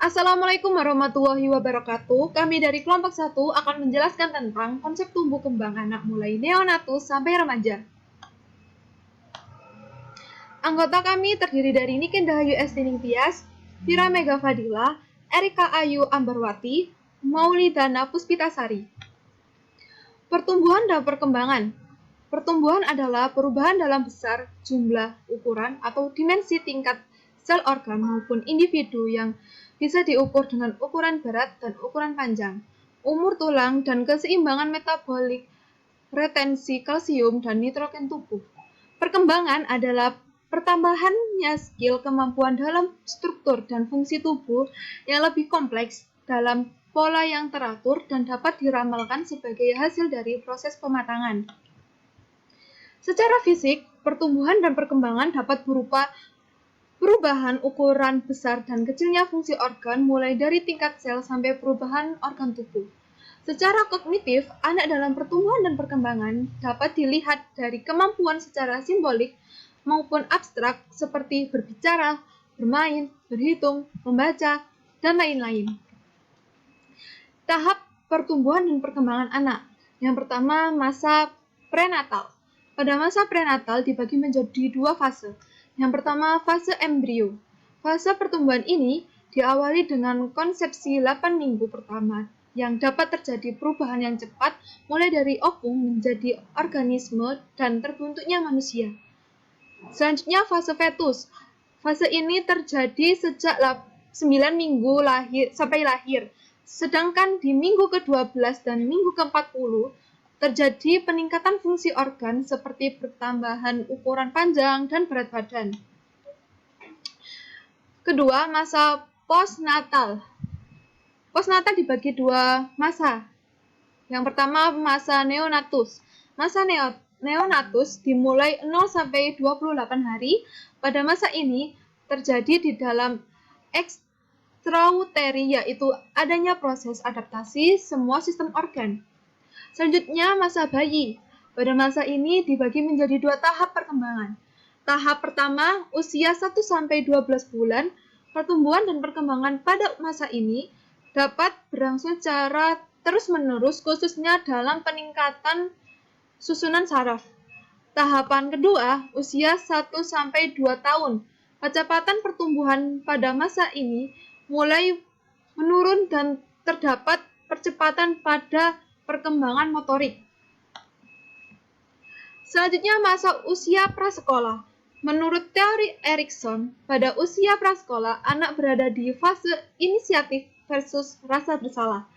Assalamualaikum warahmatullahi wabarakatuh. Kami dari kelompok 1 akan menjelaskan tentang konsep tumbuh kembang anak mulai neonatus sampai remaja. Anggota kami terdiri dari Niken Dahayu Estining Tias, Vira Mega Fadila, Erika Ayu Ambarwati, Maulidana Puspitasari. Pertumbuhan dan perkembangan. Pertumbuhan adalah perubahan dalam besar, jumlah, ukuran, atau dimensi tingkat sel organ maupun individu yang bisa diukur dengan ukuran berat dan ukuran panjang, umur tulang, dan keseimbangan metabolik, retensi kalsium dan nitrogen tubuh. Perkembangan adalah pertambahannya skill kemampuan dalam struktur dan fungsi tubuh yang lebih kompleks dalam pola yang teratur dan dapat diramalkan sebagai hasil dari proses pematangan. Secara fisik, pertumbuhan dan perkembangan dapat berupa perubahan ukuran besar dan kecilnya fungsi organ mulai dari tingkat sel sampai perubahan organ tubuh. Secara kognitif, anak dalam pertumbuhan dan perkembangan dapat dilihat dari kemampuan secara simbolik maupun abstrak seperti berbicara, bermain, berhitung, membaca, dan lain-lain. Tahap pertumbuhan dan perkembangan anak. Yang pertama, masa prenatal. Pada masa prenatal dibagi menjadi dua fase. Yang pertama, fase embrio. Fase pertumbuhan ini diawali dengan konsepsi 8 minggu pertama yang dapat terjadi perubahan yang cepat mulai dari ovum menjadi organisme dan terbentuknya manusia. Selanjutnya, fase fetus. Fase ini terjadi sejak 9 minggu sampai lahir. Sedangkan di minggu ke-12 dan minggu ke-40 terjadi peningkatan fungsi organ seperti pertambahan ukuran panjang dan berat badan. Kedua, masa postnatal. Postnatal dibagi dua masa. Yang pertama, masa neonatus. Masa neonatus dimulai 0 sampai 28 hari. Pada masa ini terjadi di dalam extrauteri, yaitu adanya proses adaptasi semua sistem organ. Selanjutnya, masa bayi. Pada masa ini dibagi menjadi dua tahap perkembangan. Tahap pertama, usia 1 sampai 12 bulan. Pertumbuhan dan perkembangan pada masa ini dapat berlangsung secara terus-menerus, khususnya dalam peningkatan susunan saraf. Tahapan kedua, usia 1 sampai 2 tahun. Kecepatan pertumbuhan pada masa ini mulai menurun dan terdapat percepatan pada perkembangan motorik. Selanjutnya, masa usia prasekolah. Menurut teori Erikson, pada usia prasekolah, anak berada di fase inisiatif versus rasa bersalah.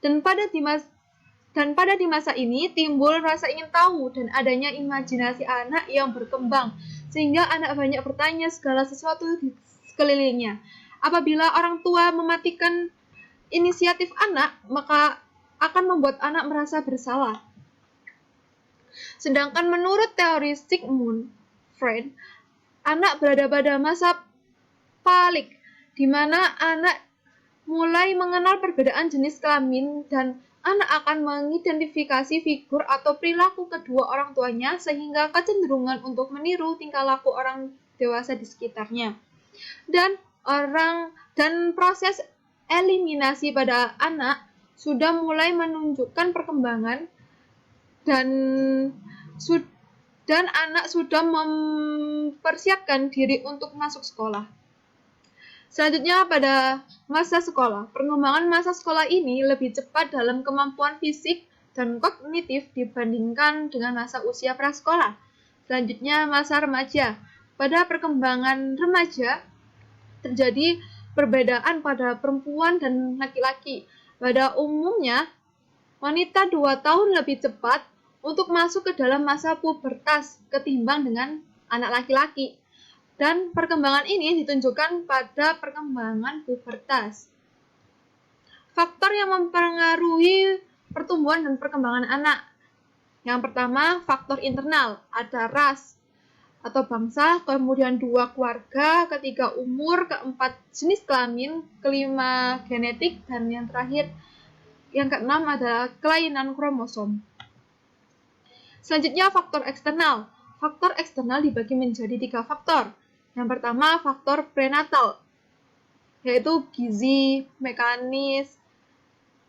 Dan pada di masa ini timbul rasa ingin tahu dan adanya imajinasi anak yang berkembang, sehingga anak banyak bertanya segala sesuatu di sekelilingnya. Apabila orang tua mematikan inisiatif anak, maka akan membuat anak merasa bersalah. Sedangkan menurut teori Sigmund Freud, anak berada pada masa palik, di mana anak mulai mengenal perbedaan jenis kelamin dan anak akan mengidentifikasi figur atau perilaku kedua orang tuanya sehingga kecenderungan untuk meniru tingkah laku orang dewasa di sekitarnya. Dan proses eliminasi pada anak sudah mulai menunjukkan perkembangan dan anak sudah mempersiapkan diri untuk masuk sekolah. Selanjutnya, pada masa sekolah. Perkembangan masa sekolah ini lebih cepat dalam kemampuan fisik dan kognitif dibandingkan dengan masa usia prasekolah. Selanjutnya, masa remaja. Pada perkembangan remaja terjadi perbedaan pada perempuan dan laki-laki. Pada umumnya, wanita 2 tahun lebih cepat untuk masuk ke dalam masa pubertas ketimbang dengan anak laki-laki. Dan perkembangan ini ditunjukkan pada perkembangan pubertas. Faktor yang mempengaruhi pertumbuhan dan perkembangan anak. Yang pertama, faktor internal, ada ras atau bangsa, kemudian 2 keluarga, ketiga umur, keempat jenis kelamin, kelima genetik, dan yang terakhir, yang keenam adalah kelainan kromosom. Selanjutnya, faktor eksternal. Faktor eksternal dibagi menjadi 3 faktor. Yang pertama, faktor prenatal. yaitu gizi, mekanis,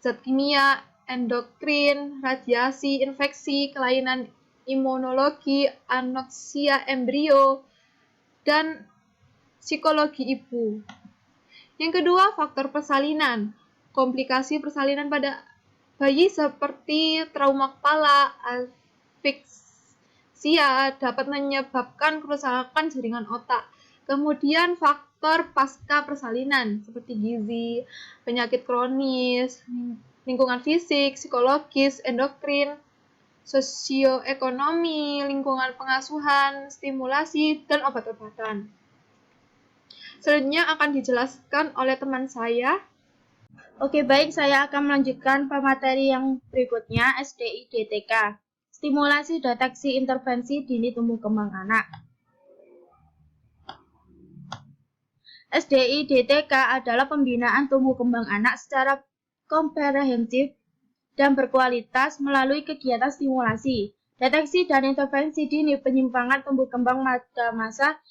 zat kimia, endokrin, radiasi, infeksi, kelainan imunologi, anoksia embrio, dan psikologi ibu. Yang kedua, faktor persalinan. Komplikasi persalinan pada bayi seperti trauma kepala, asfiksia dapat menyebabkan kerusakan jaringan otak. Kemudian faktor pasca persalinan seperti gizi, penyakit kronis, lingkungan fisik, psikologis, endokrin, sosioekonomi, lingkungan pengasuhan, stimulasi, dan obat-obatan. Selanjutnya akan dijelaskan oleh teman saya. Oke, baik, saya akan melanjutkan pemateri yang berikutnya, SDI-DTK. Stimulasi deteksi intervensi dini tumbuh kembang anak. SDI-DTK adalah pembinaan tumbuh kembang anak secara komprehensif dan berkualitas melalui kegiatan stimulasi, deteksi dan intervensi dini penyimpangan tumbuh kembang pada masa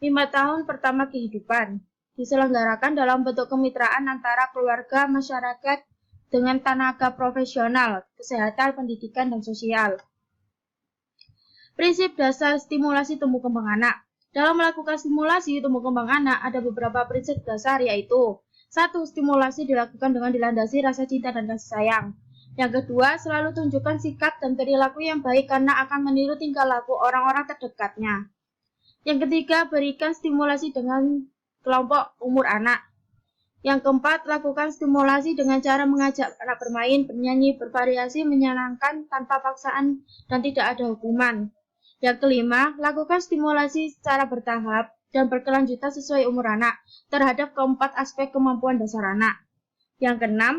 5 tahun pertama kehidupan. Diselenggarakan dalam bentuk kemitraan antara keluarga, masyarakat, dengan tenaga profesional, kesehatan, pendidikan, dan sosial. Prinsip dasar stimulasi tumbuh kembang anak. Dalam melakukan stimulasi tumbuh kembang anak, ada beberapa prinsip dasar, yaitu 1. Stimulasi dilakukan dengan dilandasi rasa cinta dan kasih sayang. Yang kedua, selalu tunjukkan sikap dan perilaku yang baik karena akan meniru tingkah laku orang-orang terdekatnya. Yang ketiga, berikan stimulasi dengan kelompok umur anak. Yang keempat, lakukan stimulasi dengan cara mengajak anak bermain, bernyanyi, bervariasi, menyenangkan, tanpa paksaan, dan tidak ada hukuman. Yang kelima, lakukan stimulasi secara bertahap dan berkelanjutan sesuai umur anak terhadap keempat aspek kemampuan dasar anak. Yang keenam,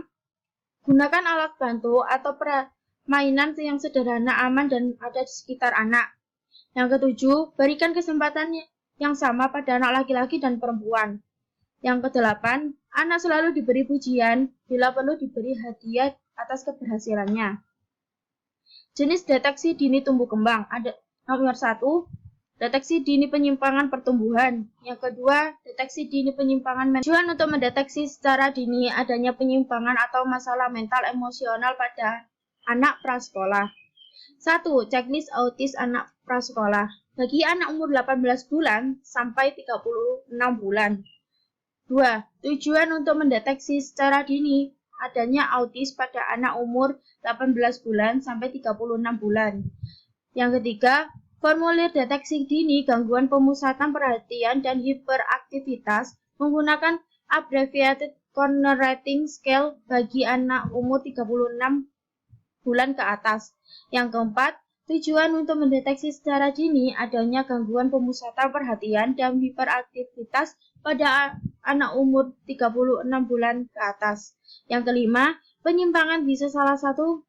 gunakan alat bantu atau permainan yang sederhana, aman, dan ada di sekitar anak. Yang ketujuh, berikan kesempatan yang sama pada anak laki-laki dan perempuan. Yang kedelapan, anak selalu diberi pujian, bila perlu diberi hadiah atas keberhasilannya. Jenis deteksi dini tumbuh kembang. Ada nomor 1, deteksi dini penyimpangan pertumbuhan. Yang kedua, deteksi dini penyimpangan mental. Tujuan untuk mendeteksi secara dini adanya penyimpangan atau masalah mental emosional pada anak prasekolah. 1. Checklist autis anak prasekolah. Bagi anak umur 18 bulan sampai 36 bulan. 2. Tujuan untuk mendeteksi secara dini adanya autis pada anak umur 18 bulan sampai 36 bulan. Yang ketiga, formulir deteksi dini gangguan pemusatan perhatian dan hiperaktivitas menggunakan abbreviated corner rating scale bagi anak umur 36 bulan ke atas. Yang keempat, tujuan untuk mendeteksi secara dini adanya gangguan pemusatan perhatian dan hiperaktivitas pada anak umur 36 bulan ke atas. Yang kelima, penyimpangan bisa salah satu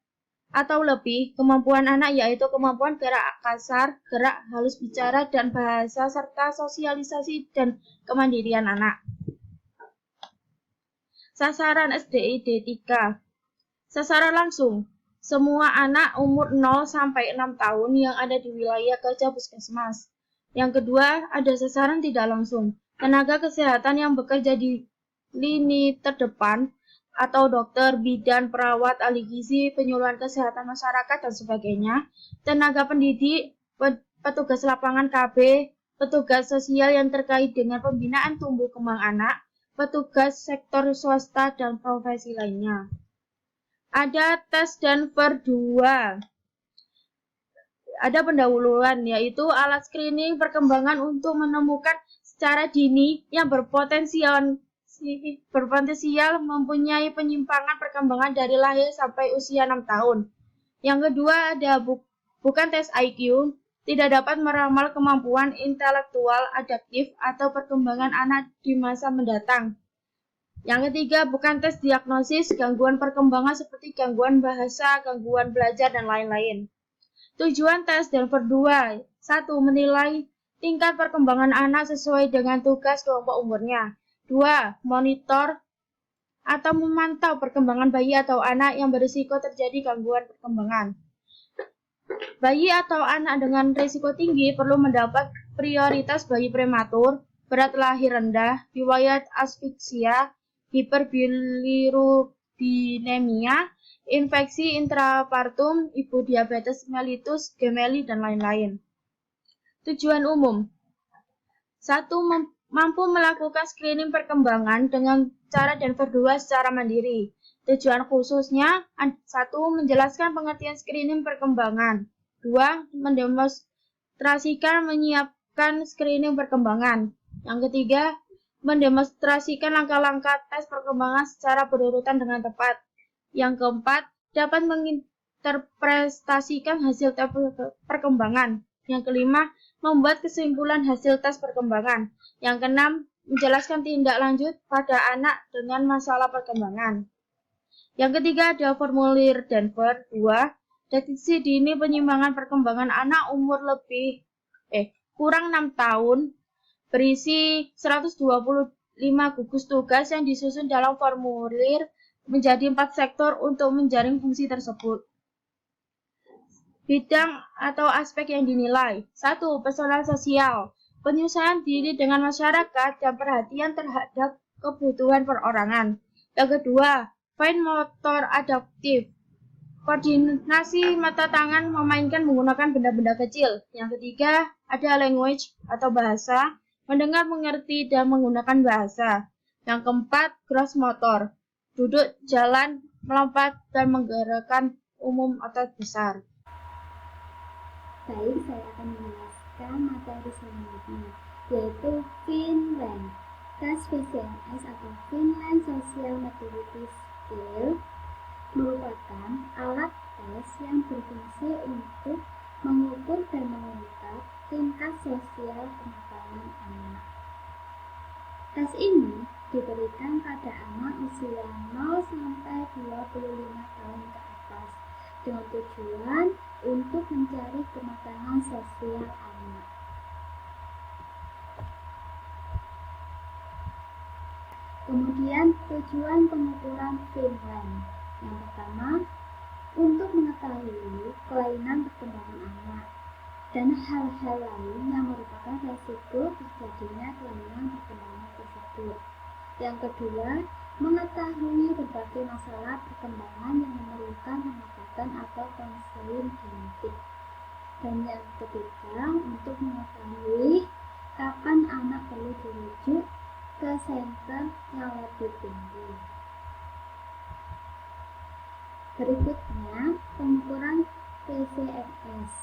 atau lebih kemampuan anak, yaitu kemampuan gerak kasar, gerak halus bicara, dan bahasa, serta sosialisasi dan kemandirian anak. Sasaran SDI-D3. Sasaran langsung. Semua anak umur 0 sampai 6 tahun yang ada di wilayah kerja puskesmas. Yang kedua, ada sasaran tidak langsung. Tenaga kesehatan yang bekerja di lini terdepan atau dokter, bidan, perawat, ahli gizi, penyuluhan kesehatan masyarakat, dan sebagainya. Tenaga pendidik, petugas lapangan KB, petugas sosial yang terkait dengan pembinaan tumbuh kembang anak, petugas sektor swasta, dan profesi lainnya. Ada tes Danver 2. Ada pendahuluan, yaitu alat screening perkembangan untuk menemukan secara dini yang berpotensial mempunyai penyimpangan perkembangan dari lahir sampai usia 6 tahun. Yang kedua, ada bukan tes IQ, tidak dapat meramal kemampuan intelektual adaptif atau perkembangan anak di masa mendatang. Yang ketiga, bukan tes diagnosis gangguan perkembangan seperti gangguan bahasa, gangguan belajar, dan lain-lain. Tujuan tes Danver 2. 1. Menilai tingkat perkembangan anak sesuai dengan tugas kelompok umurnya. 2. Monitor atau memantau perkembangan bayi atau anak yang berisiko terjadi gangguan perkembangan. Bayi atau anak dengan risiko tinggi perlu mendapat prioritas bayi prematur, berat lahir rendah, riwayat asfiksia, hiperbilirubinemia, infeksi intrapartum, ibu diabetes mellitus, gemeli, dan lain-lain. Tujuan umum. 1. Mampu melakukan screening perkembangan dengan cara Denver 2 secara mandiri. Tujuan khususnya 1. Menjelaskan pengertian screening perkembangan. 2. Mendemonstrasikan menyiapkan screening perkembangan. Yang ketiga, mendemonstrasikan langkah-langkah tes perkembangan secara berurutan dengan tepat. Yang keempat, dapat menginterpretasikan hasil tes perkembangan. Yang kelima, membuat kesimpulan hasil tes perkembangan. Yang keenam, menjelaskan tindak lanjut pada anak dengan masalah perkembangan. Yang ketiga ada formulir Denver 2, deteksi dini penyimpangan perkembangan anak umur kurang 6 tahun, berisi 125 gugus tugas yang disusun dalam formulir menjadi 4 sektor untuk menjaring fungsi tersebut. Bidang atau aspek yang dinilai. 1. Personal sosial, penyesuaian diri dengan masyarakat dan perhatian terhadap kebutuhan perorangan. Yang kedua, fine motor adaptif, koordinasi mata tangan memainkan menggunakan benda-benda kecil. Yang ketiga, ada language atau bahasa, mendengar, mengerti, dan menggunakan bahasa. Yang keempat, gross motor, duduk, jalan, melompat, dan menggerakkan umum otot besar. Baik, saya akan menjelaskan materi selanjutnya, yaitu Finland. Tes VCMS atau Finland Social Maturity Scale merupakan alat tes yang berfungsi untuk mengukur dan mengungkap tingkat sosial kematangan anak. Tes ini diberikan pada anak usia 0 sampai 25 tahun ke atas dengan tujuan untuk mencari kematangan sosial anak. Kemudian tujuan pengukuran Finland. Yang pertama, untuk mengetahui kelainan perkembangan anak dan hal-hal lain yang merupakan resiko terjadinya kelainan perkembangan tersebut. Yang kedua, mengetahui berbagai masalah perkembangan yang memerlukan pengobatan atau konseling genetik. Dan yang ketiga, untuk mengetahui kapan anak perlu dirujuk ke senter yang lebih tinggi. Berikutnya, pengukuran PCMS.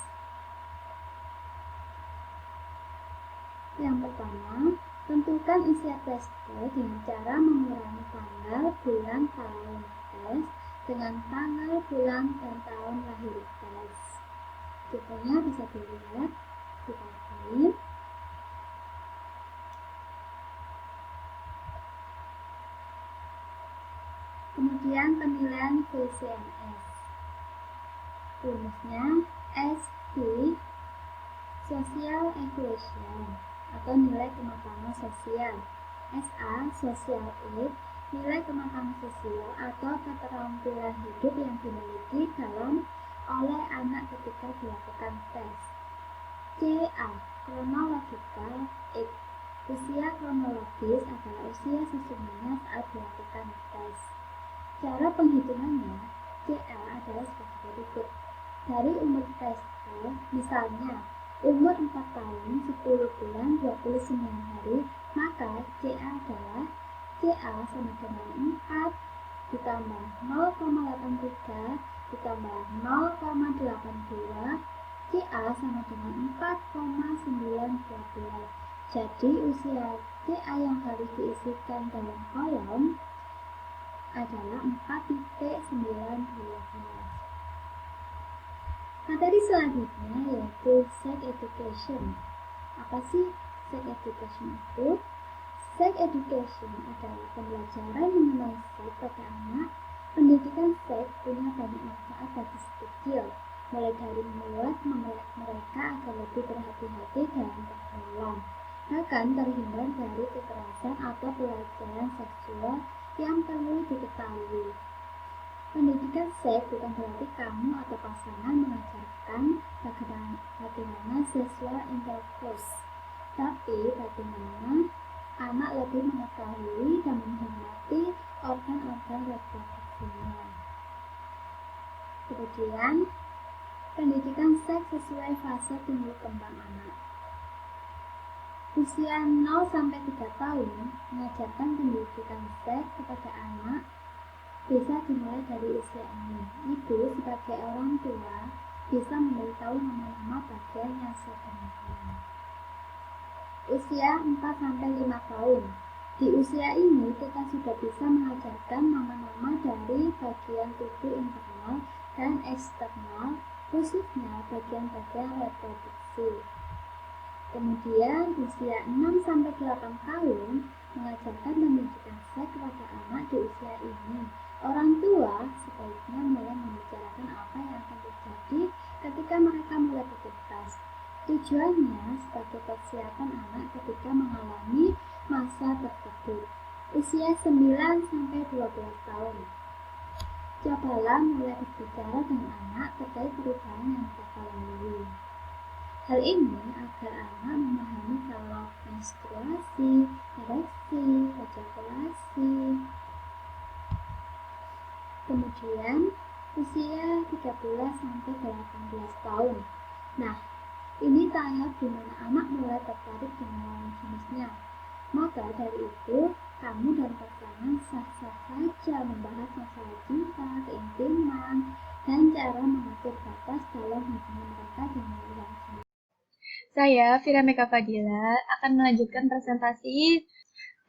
Yang pertama, tentukan usia tes dengan cara mengurangi tanggal, bulan, tahun tes dengan tanggal, bulan, dan tahun lahir tes. Contohnya bisa dilihat di PowerPoint. Kemudian penilaian VCMS. Rumusnya SP Social Equation atau nilai kematangan sosial. SA Social Age, nilai kematangan sosial atau keterampilan hidup yang dimiliki oleh anak ketika dilakukan tes. CA Chronological Age, usia kronologis adalah usia sesungguhnya saat dilakukan tes. Cara penghitungannya, CA adalah sebagai berikut. Dari umur tes, misalnya umur 4 tahun, 10 bulan, 29 hari, maka CA adalah CA sama dengan 4 ditambah 0,83 ditambah 0,82, CA sama dengan 4,912. Jadi usia CA yang harus diisikan dalam kolom adalah 4,912. Materi selanjutnya yaitu Sex Education. Apa sih Sex Education itu? Sex Education adalah pembelajaran mengenai seks pada anak. Pendidikan seks punya banyak manfaat bagi si kecil, mulai dari membuat mereka agar lebih berhati-hati dalam pergaulan, bahkan terhindar dari kekerasan atau pelecehan seksual yang perlu diketahui. Pendidikan seks bukan berarti kamu atau pasangan mengajarkan bagaimana sexual intercourse, Tapi bagaimana anak lebih mengetahui dan menghormati organ-organ reproduksinya. Kemudian, pendidikan seks sesuai fase tumbuh kembang anak. Usia 0-3 tahun mengajarkan pendidikan seks kepada anak bisa dimulai dari usia ini. Ibu sebagai orang tua bisa memberitahu nama-nama bagian yang sebenarnya. Usia 4-5 tahun. Di usia ini kita sudah bisa mengajarkan nama-nama dari bagian tubuh internal dan eksternal, khususnya bagian-bagian reproduksi. Kemudian usia 6-8 tahun mengajarkan pendidikan seks kepada anak di usia ini. Orang tua sebaiknya mulai membicarakan apa yang akan terjadi ketika mereka mulai beraktivitas. Tujuannya sebagai persiapan anak ketika mengalami masa tersebut. Usia 9-12 tahun. Cobalah mulai berbicara dengan anak terkait perubahan yang mereka lalui. Hal ini agar anak memahami kalau menstruasi, ereksi, ejakulasi. Kemudian usia 13-18 tahun. Nah, ini tahap di mana anak mulai tertarik dengan lawan jenisnya. Maka dari itu, kamu dan pasangan sah-sah saja membahas masalah cinta, keintiman, dan cara mengatur batas dalam hubungan mereka dengan lawan jenis. Saya, Vira Meka Fadila, akan melanjutkan presentasi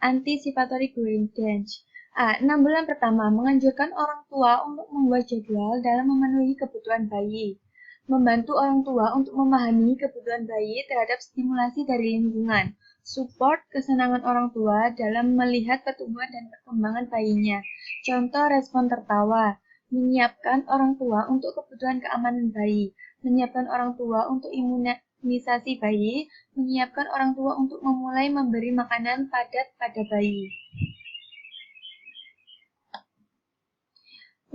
anticipatory guidance. 6 bulan pertama, menganjurkan orang tua untuk membuat jadwal dalam memenuhi kebutuhan bayi. Membantu orang tua untuk memahami kebutuhan bayi terhadap stimulasi dari lingkungan. Support kesenangan orang tua dalam melihat pertumbuhan dan perkembangan bayinya. Contoh respon tertawa. Menyiapkan orang tua untuk kebutuhan keamanan bayi. Menyiapkan orang tua untuk imunisasi bayi. Menyiapkan orang tua untuk memulai memberi makanan padat pada bayi.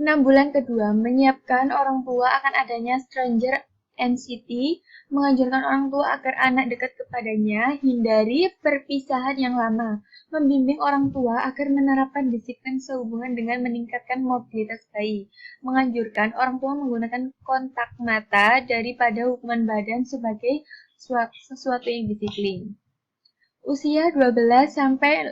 6 bulan kedua, menyiapkan orang tua akan adanya stranger anxiety, menganjurkan orang tua agar anak dekat kepadanya, hindari perpisahan yang lama, membimbing orang tua agar menerapkan disiplin sehubungan dengan meningkatkan mobilitas bayi, menganjurkan orang tua menggunakan kontak mata daripada hukuman badan sebagai sesuatu yang disiplin. Usia 12-18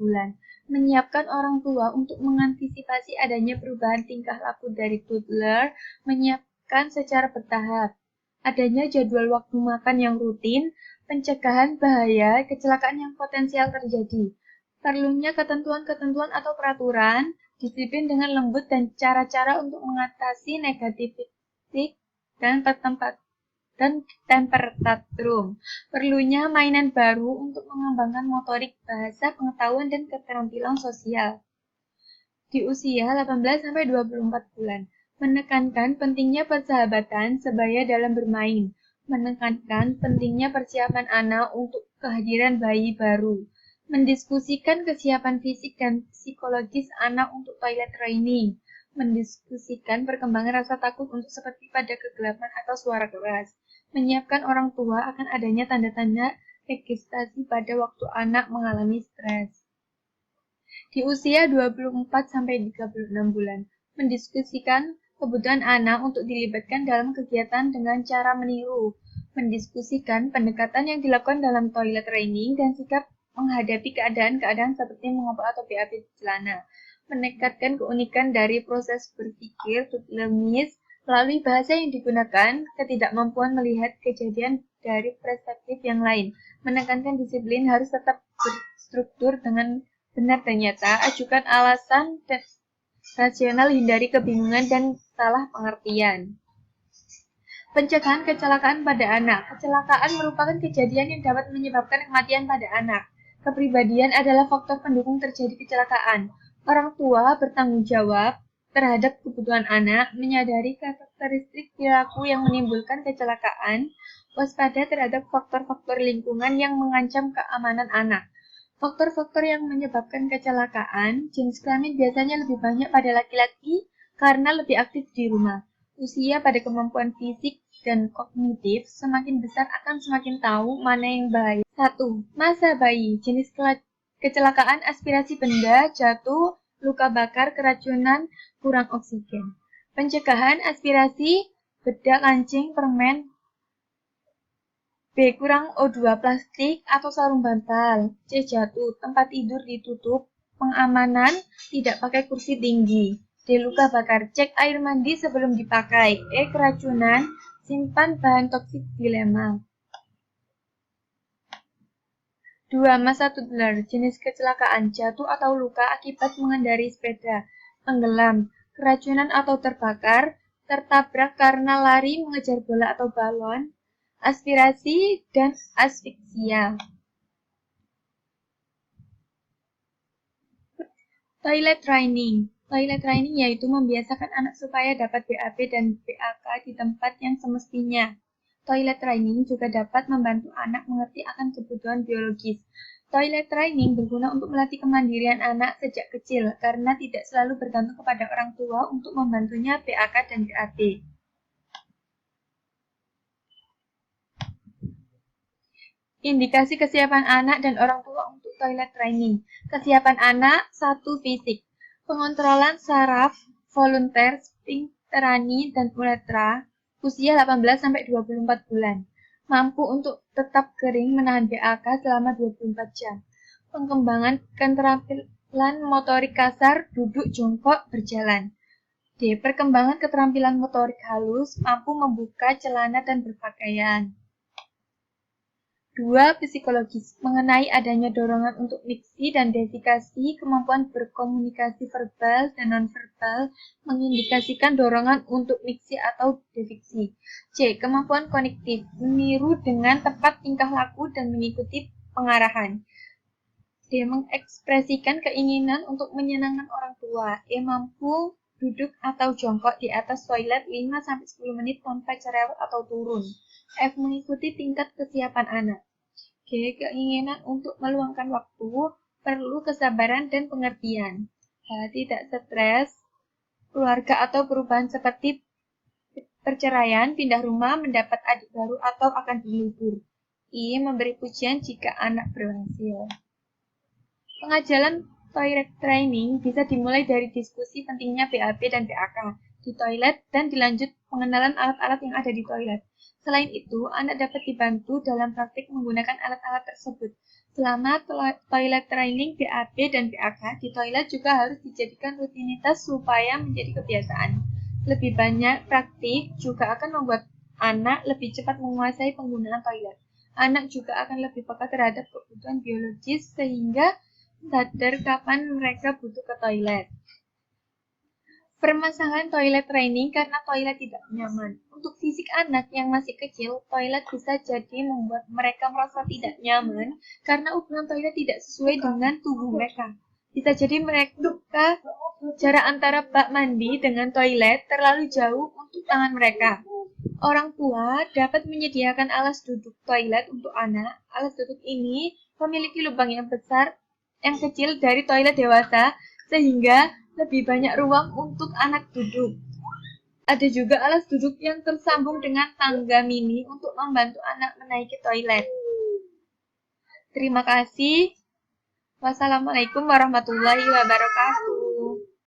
bulan. Menyiapkan orang tua untuk mengantisipasi adanya perubahan tingkah laku dari toddler, menyiapkan secara bertahap. Adanya jadwal waktu makan yang rutin, pencegahan bahaya kecelakaan yang potensial terjadi. Perlunya ketentuan-ketentuan atau peraturan, disiplin dengan lembut dan cara-cara untuk mengatasi negativity dan temper tantrum. Perlunya mainan baru untuk mengembangkan motorik, bahasa, pengetahuan, dan keterampilan sosial. Di usia 18-24 bulan, menekankan pentingnya persahabatan sebaya dalam bermain, menekankan pentingnya persiapan anak untuk kehadiran bayi baru, mendiskusikan kesiapan fisik dan psikologis anak untuk toilet training, mendiskusikan perkembangan rasa takut untuk seperti pada kegelapan atau suara keras, menyiapkan orang tua akan adanya tanda-tanda registrasi pada waktu anak mengalami stres. Di usia 24-36 bulan, mendiskusikan kebutuhan anak untuk dilibatkan dalam kegiatan dengan cara meniru, mendiskusikan pendekatan yang dilakukan dalam toilet training dan sikap menghadapi keadaan-keadaan seperti mengobok atau BAB di celana, meningkatkan keunikan dari proses berpikir toddleris melalui bahasa yang digunakan, ketidakmampuan melihat kejadian dari perspektif yang lain, menekankan disiplin harus tetap berstruktur dengan benar dan nyata, ajukan alasan dan rasional, hindari kebingungan dan salah pengertian. Pencegahan kecelakaan pada anak. Kecelakaan merupakan kejadian yang dapat menyebabkan kematian pada anak. Kepribadian adalah faktor pendukung terjadi kecelakaan. Orang tua bertanggung jawab terhadap kebutuhan anak, menyadari karakteristik perilaku yang menimbulkan kecelakaan, waspada terhadap faktor-faktor lingkungan yang mengancam keamanan anak. Faktor-faktor yang menyebabkan kecelakaan, jenis kelamin biasanya lebih banyak pada laki-laki karena lebih aktif di rumah. Usia pada kemampuan fisik dan kognitif semakin besar akan semakin tahu mana yang bahaya. 1. Masa bayi, jenis kecelakaan, aspirasi benda, jatuh, luka bakar, keracunan, kurang oksigen. Pencegahan, aspirasi, bedak, kancing, permen. B. Kurang O2, plastik atau sarung bantal. C. Jatuh, tempat tidur ditutup. Pengamanan, tidak pakai kursi tinggi. D. Luka bakar, cek air mandi sebelum dipakai. E. Keracunan, simpan bahan toksik di lemari. 2. Masa toddler, jenis kecelakaan, jatuh atau luka akibat mengendarai sepeda, tenggelam, keracunan atau terbakar, tertabrak karena lari mengejar bola atau balon, aspirasi, dan asfiksia. Toilet training. Toilet training yaitu membiasakan anak supaya dapat BAB dan BAK di tempat yang semestinya. Toilet training juga dapat membantu anak mengerti akan kebutuhan biologis. Toilet training berguna untuk melatih kemandirian anak sejak kecil karena tidak selalu bergantung kepada orang tua untuk membantunya BAK dan BAB. Indikasi kesiapan anak dan orang tua untuk toilet training. Kesiapan anak, 1. Fisik. Pengontrolan saraf, volunteer, sphincterani, dan uretra, usia 18-24 bulan. Mampu untuk tetap kering menahan BAK selama 24 jam. Pengembangan keterampilan motorik kasar, duduk, jongkok, berjalan. D. Perkembangan keterampilan motorik halus, mampu membuka celana dan berpakaian. 2. Psikologis, mengenai adanya dorongan untuk diksi dan defikasi, kemampuan berkomunikasi verbal dan nonverbal mengindikasikan dorongan untuk diksi atau defiksi. C. Kemampuan kognitif, meniru dengan tepat tingkah laku dan mengikuti pengarahan. D. Mengekspresikan keinginan untuk menyenangkan orang tua. E. Mampu duduk atau jongkok di atas toilet 5-10 menit tanpa cerewet atau turun. F. Mengikuti tingkat kesiapan anak. G. Keinginan untuk meluangkan waktu, perlu kesabaran dan pengertian. H. Tidak stres, keluarga atau perubahan seperti perceraian, pindah rumah, mendapat adik baru, atau akan berlibur. I. Memberi pujian jika anak berhasil. Pengajaran toilet training bisa dimulai dari diskusi pentingnya BAB dan BAK di toilet dan dilanjut pengenalan alat-alat yang ada di toilet. Selain itu, anak dapat dibantu dalam praktik menggunakan alat-alat tersebut. Selama toilet training BAB dan BAK di toilet juga harus dijadikan rutinitas supaya menjadi kebiasaan. Lebih banyak praktik juga akan membuat anak lebih cepat menguasai penggunaan toilet. Anak juga akan lebih peka terhadap kebutuhan biologis sehingga sadar kapan mereka butuh ke toilet. Permasalahan toilet training karena toilet tidak nyaman. Untuk fisik anak yang masih kecil, toilet bisa jadi membuat mereka merasa tidak nyaman karena ukuran toilet tidak sesuai dengan tubuh mereka. Bisa jadi mereka jarak antara bak mandi dengan toilet terlalu jauh untuk tangan mereka. Orang tua dapat menyediakan alas duduk toilet untuk anak. Alas duduk ini memiliki lubang yang besar yang kecil dari toilet dewasa, sehingga lebih banyak ruang untuk anak duduk. Ada juga alas duduk yang tersambung dengan tangga mini untuk membantu anak menaiki toilet. Terima kasih. Wassalamualaikum warahmatullahi wabarakatuh.